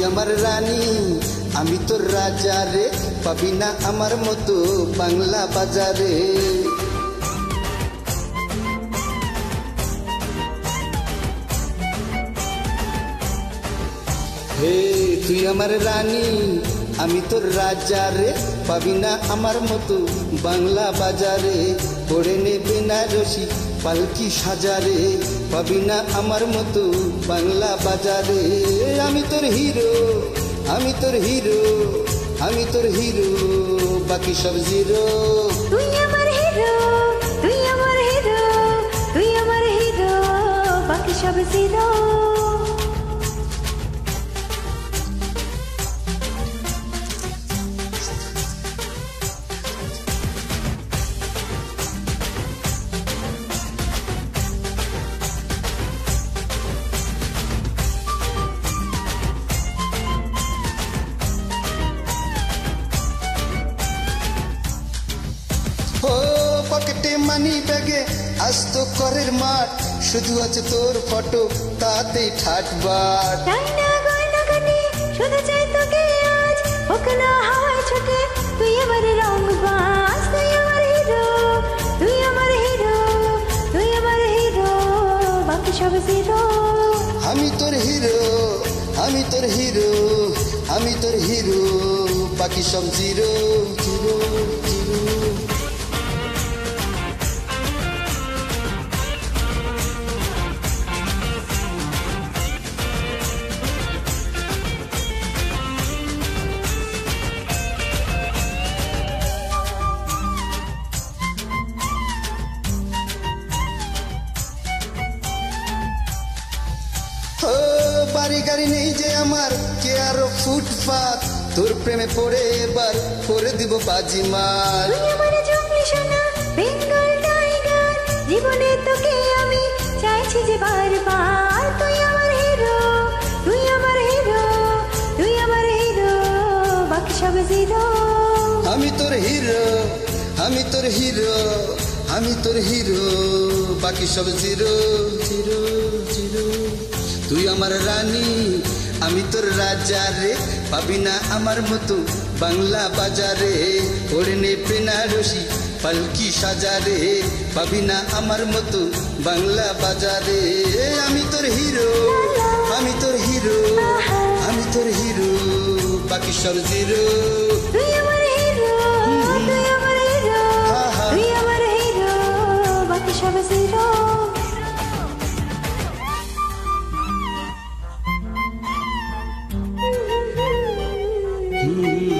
আমার রানী আমি তোর রাজা রে, পাবি না আমার মতো বাংলা বাজারে। হে তুই আমার রানী আমি তোর রাজা রে, পাবি না আমার মতো বাংলা বাজারে। পড়ে নে বেনারসি পালকি সাজারে, পাবি না আমার মতো বাংলা বাজারে। আমি তোর হিরো, আমি তোর হিরো, আমি তোর হিরো, বাকি সব জিরো। তুই আমার হিরো, তুই আমার হিরো, তুই আমার হিরো, বাকি সব জিরো। ও পকেটে মানি ব্যাগে আস্ত করের মাঠ, শুধু আছে তোর ফটো তাতেই ঠাটবাট। তাই না গয়না গানে শুধু চাই তোকে আজ, হোক না হাওয়ায় ছোটে তুই আমার রংবাজ। তুই আমার হিরো, তুই আমার হিরো, তুই আমার হিরো, বাকি সব জিরো। আমি তোর হিরো, আমি তোর হিরো, আমি তোর হিরো, বাকি সব জিরো জিরো জিরো। ও বাড়ি গাড়ি নেই যে আমার, কে আরো ফুটপাত, তোর প্রেমে পড়ে এবার করে দিব বাজিমার। তুই আমার জঙ্গলি সোনা বেঙ্গল টাইগার, জীবনে তোকে আমি চাইছি যে বারবার। তুই আমার হিরো, তুই আমার হিরো, তুই আমার হিরো, বাকি সব জিরো। আমি তোর হিরো, আমি তোর হিরো, আমি তোর হিরো, বাকি সব জিরো জিরো জিরো। তুই আমার রানী আমি তোর রাজা রে, পাবি না আমার মতো বাংলা বাজারে। পড়ে নে বেনারসি পালকি সাজারে, পাবি না আমার মতো বাংলা বাজারে। আমি তোর হিরো, আমি তোর হিরো, আমি তোর হিরো, বাকি সব জিরো। তুই আমার হিরো, তুই আমার হিরো, তুই আমার হিরো, বাকি সব জিরো। হুম